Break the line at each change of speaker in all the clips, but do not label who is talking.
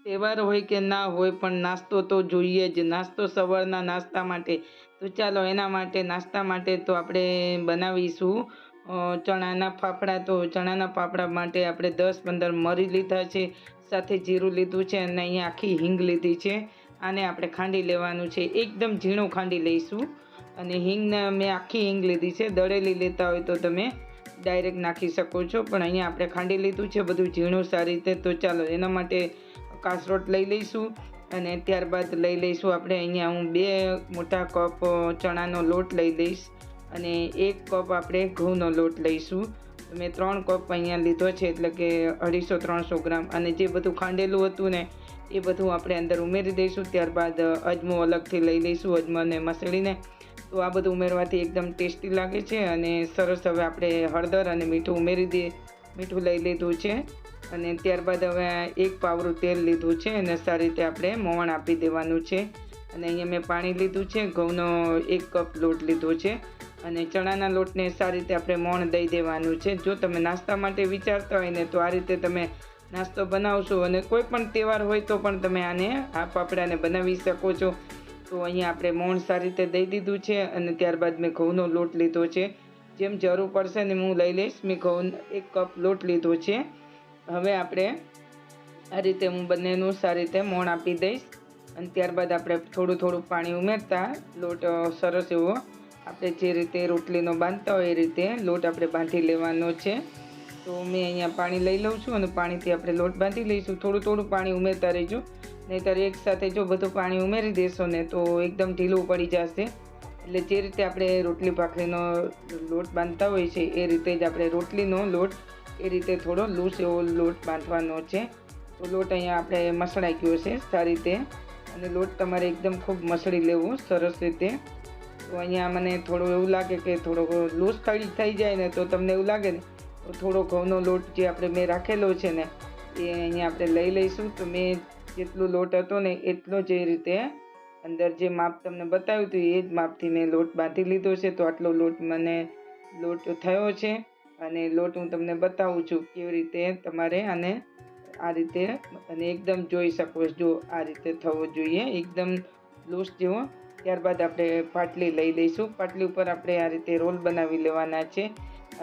તહેવાર હોય કે ના હોય પણ નાસ્તો તો જોઈએ જ, નાસ્તો સવારના નાસ્તા માટે. તો ચાલો એના માટે નાસ્તા માટે તો આપણે બનાવીશું ચણાના ફાફડા. તો ચણાના ફાફડા માટે આપણે 10-15 મરી લીધા છે, સાથે જીરું લીધું છે અને અહીંયા આખી હિંગ લીધી છે. આને આપણે ખાંડી લેવાનું છે, એકદમ ઝીણું ખાંડી લઈશું. અને હિંગને મેં આખી હિંગ લીધી છે, દળેલી લેતા હોય તો તમે ડાયરેક્ટ નાખી શકો છો, પણ અહીંયા આપણે ખાંડી લીધું છે બધું ઝીણું સારી રીતે. તો ચાલો એના માટે કાસરોટ લઈ લઈશું અને ત્યારબાદ લઈ લઈશું આપણે અહીંયા હું 2 મોટા કપ ચણાનો લોટ લઈ લઈશ અને 1 કપ આપણે ઘઉંનો લોટ લઈશું. મેં 3 કપ અહીંયા લીધો છે, એટલે કે 250-300 ગ્રામ. અને જે બધું ખાંડેલું હતું ને એ બધું આપણે અંદર ઉમેરી દઈશું. ત્યારબાદ અજમો અલગથી લઈ લઈશું, અજમાને મસળીને. તો આ બધું ઉમેરવાથી એકદમ ટેસ્ટી લાગે છે અને સરસ. હવે આપણે હળદર અને મીઠું મીઠું લઈ લીધું છે અને ત્યારબાદ હવે 1 પાવરું તેલ લીધું છે અને સારી રીતે આપણે મોવણ આપી દેવાનું છે. અને અહીંયા મેં પાણી લીધું છે, ઘઉંનો 1 કપ લોટ લીધો છે અને ચણાના લોટને સારી રીતે આપણે મોણ દઈ દેવાનું છે. જો તમે નાસ્તા માટે વિચારતા હોય ને તો આ રીતે તમે નાસ્તો બનાવશો અને કોઈ પણ તહેવાર હોય તો પણ તમે આ ફાફડાને બનાવી શકો છો. તો અહીંયા આપણે મોણ સારી રીતે દઈ દીધું છે અને ત્યારબાદ મેં ઘઉંનો લોટ લીધો છે. જેમ જરૂર પડશે ને હું લઈ લઈશ. મેં ઘઉં 1 કપ લોટ લીધો છે. હવે આપણે આ રીતે હું બંનેનું સારી રીતે મોણ આપી દઈશ અને ત્યારબાદ આપણે થોડું પાણી ઉમેરતા લોટ સરસ એવો આપણે જે રીતે રોટલીનો બાંધતા હોય એ રીતે લોટ આપણે બાંધી લેવાનો છે. તો મેં અહીંયા પાણી લઈ લઉં છું અને પાણીથી આપણે લોટ બાંધી લઈશું. થોડું પાણી ઉમેરતા રહીજો, નહીંતર એકસાથે જો બધું પાણી ઉમેરી દેશો ને તો એકદમ ઢીલું પડી જશે. એટલે જે રીતે આપણે રોટલી ભાખરીનો લોટ બાંધતા હોય છે એ રીતે જ આપણે રોટલીનો લોટ એ રીતે થોડો લૂસ એવો લોટ બાંધવાનો છે. તો લોટ અહીંયા આપણે મસળાઈ ગયો છે સારી રીતે અને લોટ તમારે એકદમ ખૂબ મસળી લેવો સરસ રીતે. તો અહીંયા મને થોડું એવું લાગે કે થોડો લૂસ થઈ જાય ને તો તમને એવું લાગે ને તો થોડો ઘઉંનો લોટ જે આપણે મેં રાખેલો છે ને એ અહીંયા આપણે લઈ લઈશું. તો મેં જેટલો લોટ હતો ને એટલો જ એ રીતે અંદર જે માપ તમને બતાવ્યું હતું એ જ માપથી મેં લોટ બાંધી લીધો છે. તો આટલો લોટ થયો છે અને લોટ હું તમને બતાવું છું કેવી રીતે તમારે આને આ રીતે અને એકદમ જોઈ શકો છો. આ રીતે થવો જોઈએ, એકદમ લૂઝ જેવો. ત્યારબાદ આપણે પાટલી લઈ લઈશું. પાટલી ઉપર આપણે આ રીતે રોલ બનાવી લેવાના છે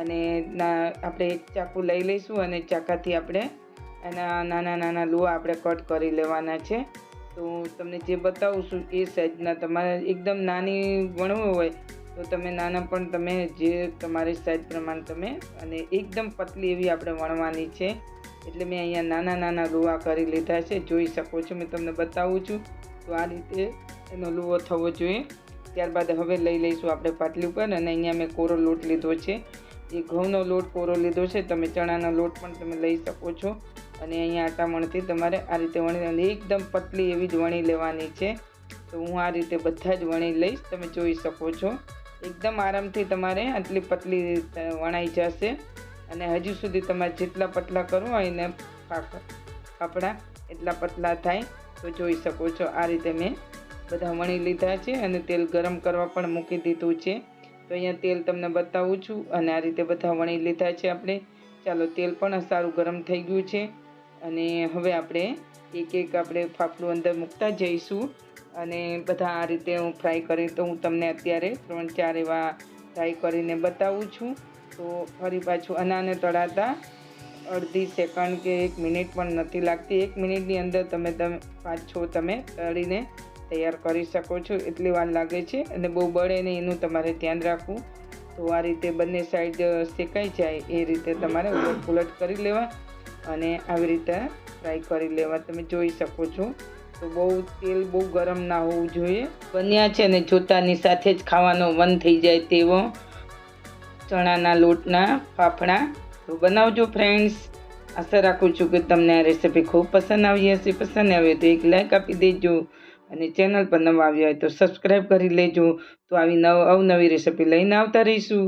અને આપણે 1 ચાકુ લઈ લઈશું અને ચાકાથી આપણે એના નાના લુઆ આપણે કટ કરી લેવાના છે. તો તમને જે બતાવું છું એ સાઈઝના તમારે એકદમ નાની વણવું હોય તો તમે નાના પણ તમે જે તમારી સાઈઝ પ્રમાણે તમે અને એકદમ પતલી એવી આપણે વણવાની છે. એટલે મેં અહીંયા નાના લુઆ કરી લીધા છે, જોઈ શકો છો. મેં તમને બતાવું છું તો આ રીતે એનો લુઓ થવો જોઈએ. ત્યારબાદ હવે લઈ લઈશું આપણે પાટલી ઉપર અને અહીંયા મેં કોરો લોટ લીધો છે. એ ઘઉંનો લોટ કોરો લીધો છે, તમે ચણાનો લોટ પણ તમે લઈ શકો છો. અને અહીંયા આટામણથી તમારે આ રીતે વણી એકદમ પતલી એવી જ વણી લેવાની છે. તો હું આ રીતે બધા જ વણી લઈશ, તમે જોઈ શકો છો. એકદમ આરામથી તમારે આટલી પતલી વણાઈ જશે અને હજુ સુધી તમારે જેટલા પતલા કરવું હોય ને ફાફડા એટલા પતલા થાય. તો જોઈ શકો છો આ રીતે મેં બધા વણી લીધા છે અને તેલ ગરમ કરવા પણ મૂકી દીધું છે. તો અહીંયા તેલ તમને બતાવું છું અને આ રીતે બધા વણી લીધા છે આપણે. ચાલો તેલ પણ સારું ગરમ થઈ ગયું છે અને હવે આપણે એક આપણે ફાફડું અંદર મૂકતા જઈશું અને બધા આ રીતે હું ફ્રાય કરી તો હું તમને અત્યારે 3-4 એવા ફ્રાય કરીને બતાવું છું. તો ફરી પાછું આને તળાતા અડધી સેકન્ડ કે 1 મિનિટ પણ નથી લાગતી. 1 મિનિટની અંદર તમે 5-6 તમે તળીને તૈયાર કરી શકો છો. એટલી વાર લાગે છે અને બહુ બળે નહીં એનું તમારે ધ્યાન રાખવું. તો આ રીતે બંને સાઈડ શેકાઈ જાય એ રીતે તમારે ઉલટ કરી લેવા અને આવી રીતે ફ્રાય કરી લેવા. તમે જોઈ શકો છો. તો તેલ બહુ ગરમ ના હોવું જોઈએ. બન્યા છે ને જોતાની સાથે જ ખાવાનો મન થઈ જાય તેવો ચણાના લોટના ફાફડા. તો બનાવજો ફ્રેન્ડ્સ. આશા રાખું છું કે તમને આ રેસીપી ખૂબ પસંદ આવી હશે. પસંદ આવે તો એક લાઈક આપી દેજો અને ચેનલ પર નવા આવ્યા હોય તો સબસ્ક્રાઈબ કરી લેજો. તો આવી અવનવી રેસીપી લઈને આવતા રહીશું.